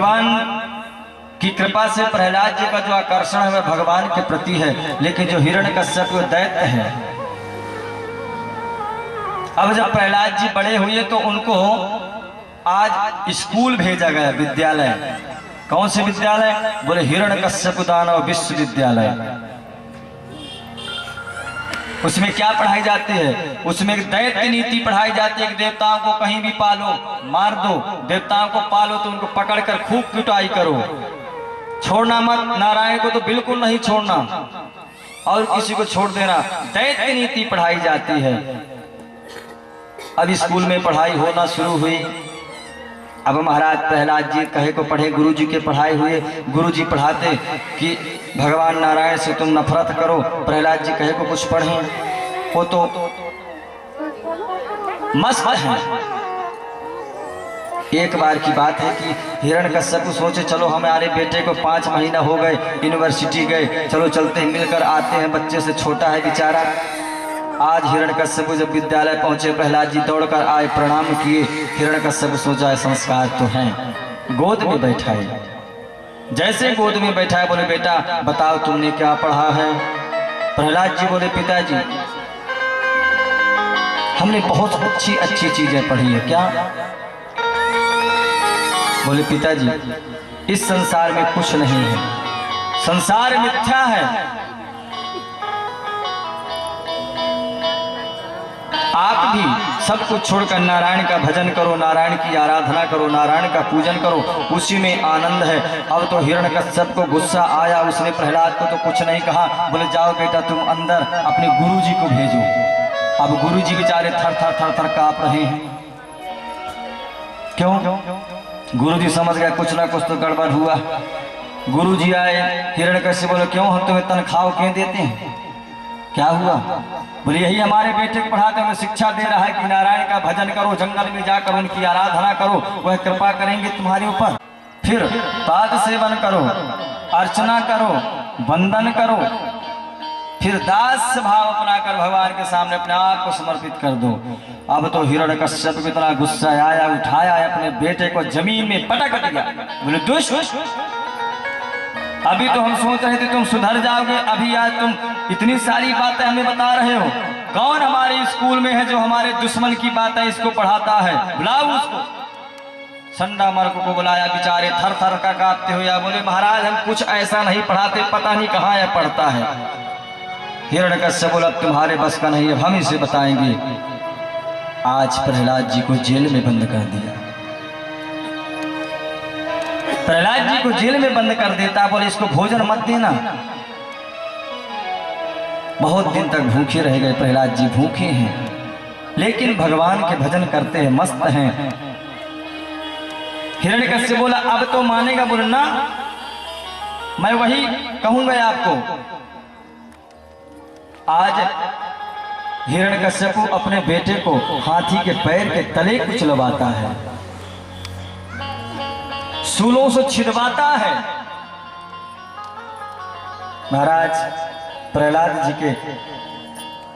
भगवान की कृपा से प्रहलाद जी का जो आकर्षण है वह भगवान के प्रति है, लेकिन जो हिरण्यकश्यप वो दैत्य है। अब जब प्रहलाद जी बड़े हुए तो उनको आज स्कूल भेजा गया, विद्यालय। कौन से विद्यालय? बोले हिरण्यकश्यप दानव विश्वविद्यालय। उसमें क्या पढ़ाई जाती है? उसमें एक दैत्य नीति पढ़ाई जाती है कि देवताओं को कहीं भी पालो, मार दो। देवताओं को पालो तो उनको पकड़कर खूब पिटाई करो, छोड़ना मत। नारायण को तो बिल्कुल नहीं छोड़ना और किसी को छोड़ देना। दैत्य नीति पढ़ाई जाती है। अब स्कूल में पढ़ाई होना शुरू हुई। अब महाराज प्रहलाद जी कहे को पढ़े, गुरु जी के पढ़ाए हुए। गुरु जी पढ़ाते कि भगवान नारायण से तुम नफरत करो। प्रहलाद जी कहे को कुछ पढ़े, वो तो मस्त है। एक बार की बात है कि हिरण्यकश्यप सोचे चलो हमारे बेटे को 5 महीना हो गए, यूनिवर्सिटी गए, चलो चलते हैं, मिलकर आते हैं। बच्चे से छोटा है बेचारा। आज हिरण्यकश्यप जब विद्यालय पहुंचे, प्रहलाद जी दौड़कर आए, प्रणाम किए। हिरण्यकश्यप सोचा संस्कार तो हैं, गोद में बैठाए। जैसे गोद में बैठाए बोले बेटा बताओ तुमने क्या पढ़ा है? प्रहलाद जी बोले पिताजी हमने बहुत अच्छी अच्छी चीजें पढ़ी है। क्या? बोले पिताजी इस संसार में कुछ नहीं है, संसार मिथ्या है। आप भी सब कुछ छोड़कर नारायण का भजन करो, नारायण की आराधना करो, नारायण का पूजन करो, उसी में आनंद है। अब तो हिरण्यकश्यप को गुस्सा आया, उसने प्रहलाद को तो कुछ नहीं कहा। बोले जाओ बेटा तुम अंदर अपने गुरुजी को भेजो। अब गुरुजी बेचारे थर थर थर थर कांप रहे हैं। क्यों? गुरुजी समझ गया कुछ ना कुछ तो गड़बड़ हुआ। गुरुजी आए, हिरण्यकश्यप बोले क्यों हम तुम्हें तनख्वाह क्यों देते हैं? क्या हुआ? बोले यही हमारे बेटे को पढ़ाते हुए शिक्षा दे रहा है कि नारायण का भजन करो, जंगल में जाकर उनकी आराधना करो, वह कृपा करेंगे तुम्हारे ऊपर। फिर पाद सेवन करो, अर्चना करो, वंदन करो, फिर दास भाव अपनाकर भगवान के सामने अपने आप को समर्पित कर दो। अब तो हिरण्यकश्यप को इतना गुस्सा आया, उठाया अपने बेटे को जमीन में पटक दिया। बोले दुष्ट, अभी तो हम सोच रहे थे तुम सुधर जाओगे, अभी आज तुम इतनी सारी बातें हमें बता रहे हो। कौन हमारे स्कूल में है जो हमारे दुश्मन की बातें इसको पढ़ाता है? बुलाओ उसको। संडा मर्क को बुलाया, बेचारे थर थर का कांपते हुए बोले महाराज हम कुछ ऐसा नहीं पढ़ाते, पता नहीं कहाँ यह पढ़ता है। हिरण्यकश्यप बोला तुम्हारे बस का नहीं, अब हम इसे बताएंगे। आज प्रहलाद जी को जेल में बंद कर दिया। प्रहलाद जी को जेल में बंद कर देता। बोले इसको भोजन मत देना। बहुत दिन तक भूखे रह गए। प्रहलाद जी भूखे हैं लेकिन भगवान के भजन करते हैं, मस्त हैं। हिरण्यकश्यप बोला अब तो मानेगा? बोले ना, मैं वही कहूंगा आपको। आज हिरण्यकश्यप अपने बेटे को हाथी के पैर के तले कुचलवाता है, सूलों से छिदवाता है। महाराज प्रहलाद जी के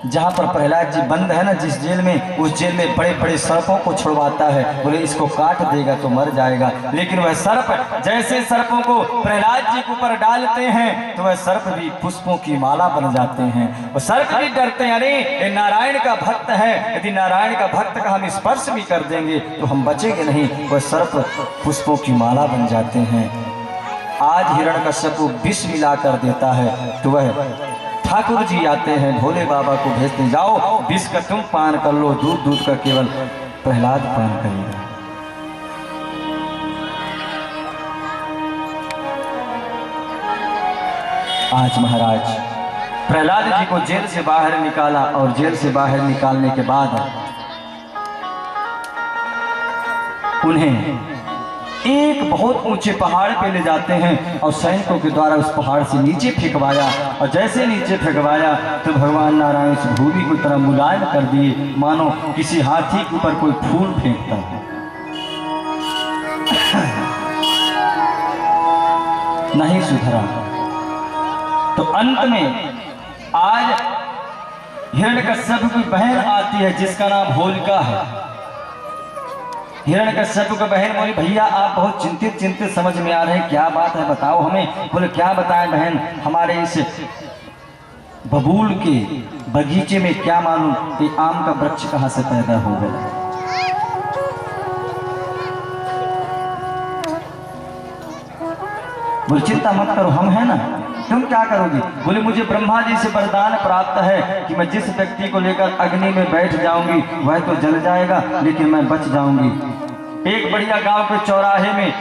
जहां पर प्रहलाद जी बंद है ना, जिस जेल में, उस जेल में बड़े बड़े सर्पों को छुड़वाता है। बोले इसको काट देगा तो मर जाएगा। लेकिन वह सर्प जैसे सर्पों को प्रहलाद जी के ऊपर डालते हैं तो वह सर्प भी पुष्पों की माला बन जाते हैं। वह सर्प भी डरते हैं, अरे ये नारायण का भक्त है, यदि नारायण का भक्त का हम स्पर्श भी कर देंगे तो हम बचेंगे नहीं। वह सर्प पुष्पों की माला बन जाते हैं। आज हिरण्यकश्यप को विष मिला कर देता है तो वह ठाकुर जी आते हैं, भोले बाबा को भेजते जाओ विष का तुम पान कर लो, दूध दूध का केवल प्रहलाद पान करेगा। आज महाराज प्रहलाद जी को जेल से बाहर निकाला और जेल से बाहर निकालने के बाद उन्हें एक बहुत ऊंचे पहाड़ पे ले जाते हैं और सैनिकों के द्वारा उस पहाड़ से नीचे फेंकवाया। और जैसे नीचे फेंकवाया तो भगवान नारायण इस भूमि को तरह मुलायम कर दिए, मानो किसी हाथी के ऊपर कोई फूल फेंकता है। नहीं सुधरा तो अंत में आज हिरण्यकश्यप की बहन आती है जिसका नाम होलिका है। हिरण्यकश्यप की बहन बोली भैया आप बहुत चिंतित समझ में आ रहे हैं, क्या बात है बताओ हमें। बोले क्या बताएं बहन, हमारे इस बबूल के बगीचे में क्या मालूम कि आम का वृक्ष कहाँ से पैदा हो गया। बोले चिंता मत करो, हम हैं ना, तुम क्या करोगी। बोले मुझे ब्रह्मा जी से वरदान प्राप्त है कि मैं जिस व्यक्ति को लेकर अग्नि में बैठ जाऊंगी वह तो जल जाएगा लेकिन मैं बच जाऊंगी। एक बढ़िया गांव के चौराहे में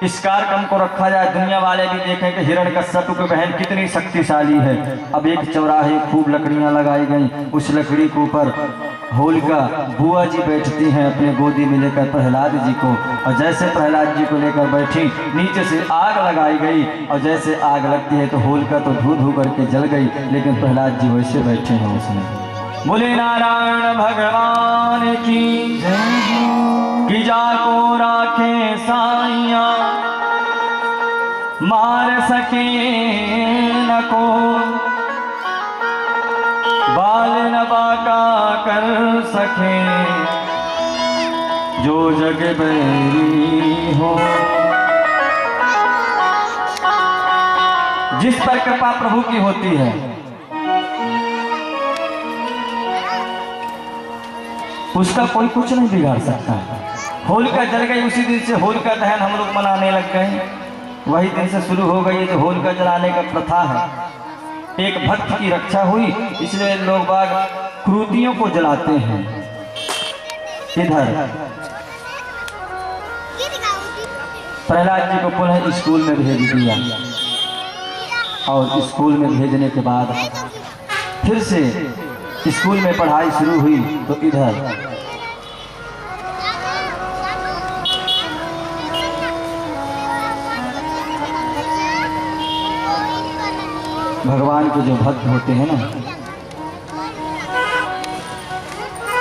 इस कार्यक्रम को रखा जाए, दुनिया वाले भी देखें कि हिरण्यकश्यप की बहन कितनी शक्तिशाली है। अब एक चौराहे खूब लकड़ियां लगाई गई, उस लकड़ी के ऊपर होलिका बुआ जी बैठती हैं अपने गोदी में लेकर प्रहलाद जी को, और जैसे प्रहलाद जी को लेकर बैठी नीचे से आग लगाई गई, और जैसे आग लगती है तो होलिका तो धू धू करके जल गई, लेकिन प्रहलाद जी वैसे बैठे हैं उसमें। बोले नारायण भगवान की कि जाको राखे साइया मार सके न को, बाल न बाका कर सके जो जग बैरी हो। जिस पर कृपा प्रभु की होती है उसका कोई कुछ नहीं बिगाड़ सकता है। होलिका जल गई, उसी दिन से होलिका दहन हम लोग मनाने लग गए, वही दिन से शुरू हो गई जो होलिका जलाने का प्रथा है। एक भक्त की रक्षा हुई इसलिए लोग बाग क्रूतियों को जलाते हैं। इधर प्रहलाद जी को पुनः स्कूल में भेज दिया, और स्कूल में भेजने के बाद फिर से स्कूल में पढ़ाई शुरू हुई। तो इधर भगवान के जो भक्त होते हैं ना,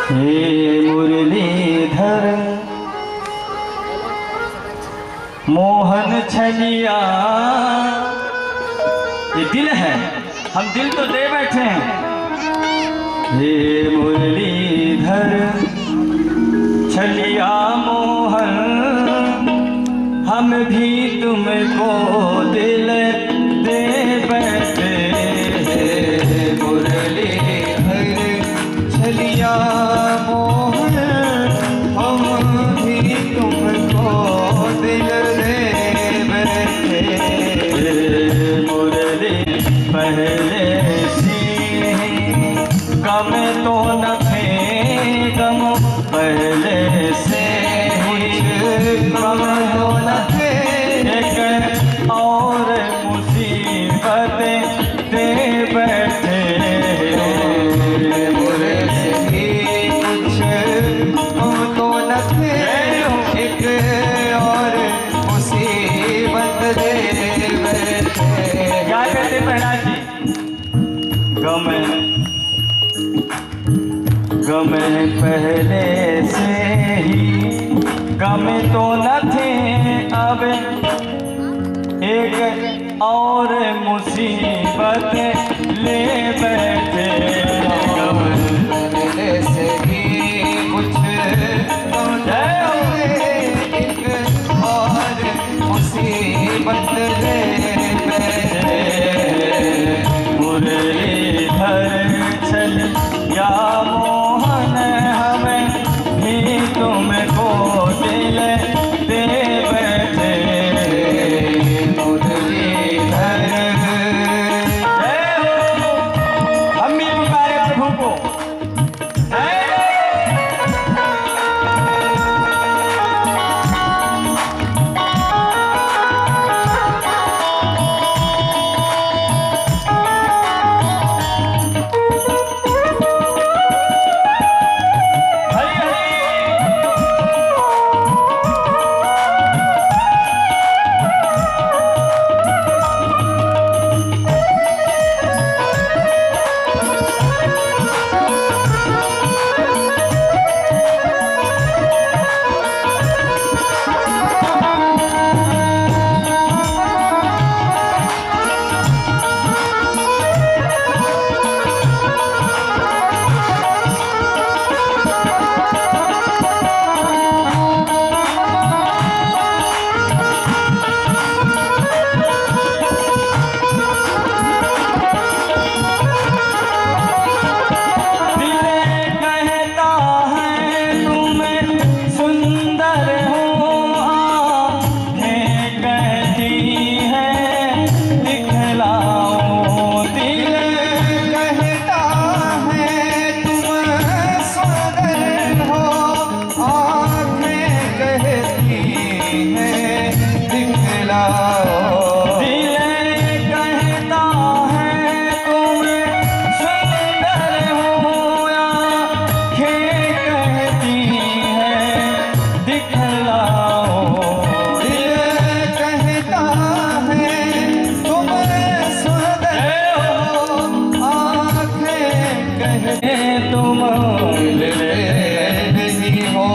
हे मुरलीधर मोहन छलिया, ये दिल है, हम दिल तो दे बैठे हैं। हे मुरलीधर छलिया मोहन हम भी तुमको दिल दे बैठे। मुरलीधर छलिया मोहन हम भी तुमको दिल दे बैठे। मुरली पहले गम तो न थे गम पहले से ही गम तो न थे, एक और मुसीबत दे बैठे। मुझे से ही कुछ गम तो न थे, एक और मुसीबत दे बैठे। क्या कहते प्रहलाद जी, गम पहले से ही गम तो न थे, अब एक और मुसीबत ले बैठे। गम पहले से ही कुछ गम थे, एक और मुसीबत ले बैठे। मुरलीधर चल या मोहन हमें भी तुमको दिल दे बैठे। मुरलीधर जय हो, हम भी पुकारे प्रभु को जय। दिलाओ। दिल कहता है तुम सुंदर हो, आँखें कहती है दिखलाओ। दिल कहता है तुम सुंदर हो, आँखें कहती तुम नहीं हो।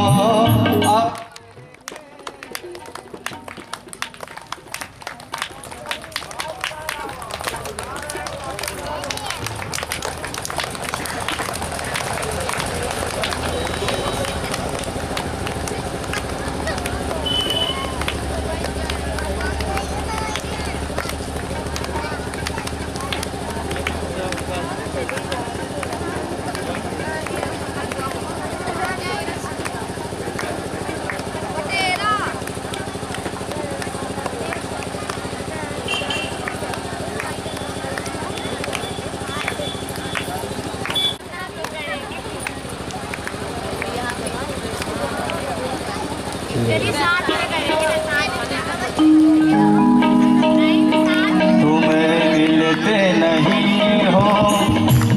तुम मिलते नहीं हो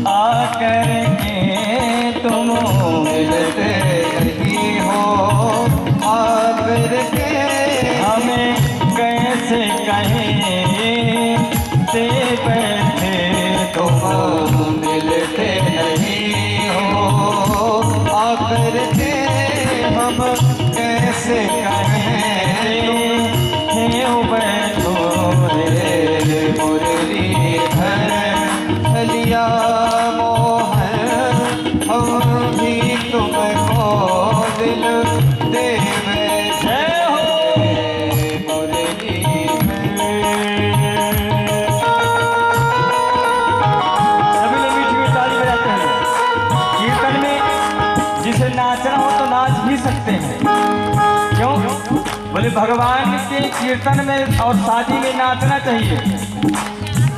आकर के, तुम मिलते नहीं हो आकर के, हमें कैसे कहें ते बैठे तुम तुम। मिलते नहीं हो आकर के, हम कैसे कहें बैठो रे मुरली धर हलिया मोहन, हम भी तुमको दिल दे बैठे। जय हो। मुरली सभी लोग मीठी मीठी ताली बजाते हैं। कीर्तन में जिसे नाचना हो तो नाच भी सकते हैं। क्यों? बोले भगवान के कीर्तन में और शादी में नाचना चाहिए।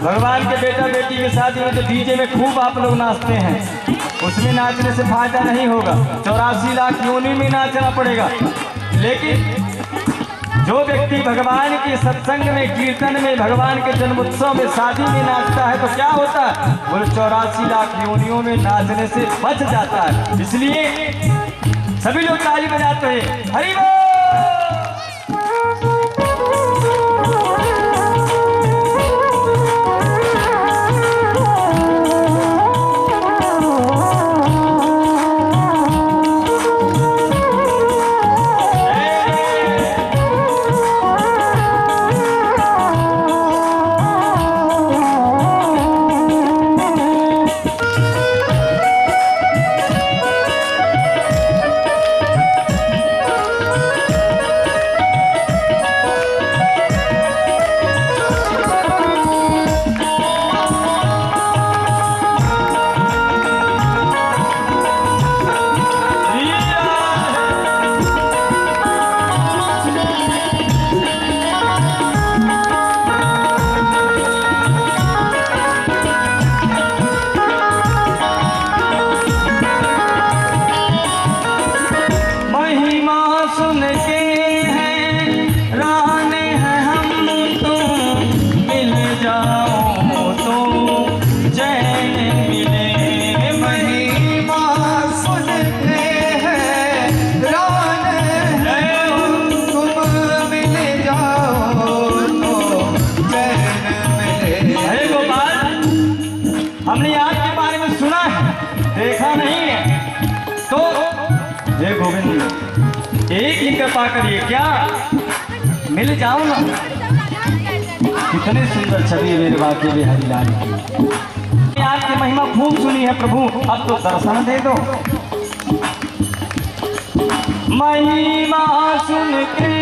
भगवान के बेटा बेटी की शादी में तो डीजे में खूब आप लोग नाचते हैं, उसमें नाचने से फायदा नहीं होगा। 84 लाख योनि में नाचना पड़ेगा। लेकिन जो व्यक्ति भगवान के सत्संग में, कीर्तन में, भगवान के जन्मोत्सव में, शादी में नाचता है तो क्या होता है? बोले 84 लाख योनियों में नाचने से बच जाता है। इसलिए सभी लोग ताली बजाते हैं। हरि बोल। हमने आपके बारे में सुना है, देखा नहीं है। तो हे गोविंद एक ही कृपा करिए, क्या मिल जाऊं ना? कितने सुंदर छवि है मेरे बाकी बिहारी लाल की। आपकी महिमा खूब सुनी है प्रभु, अब तो दर्शन दे दो। महिमा सुन के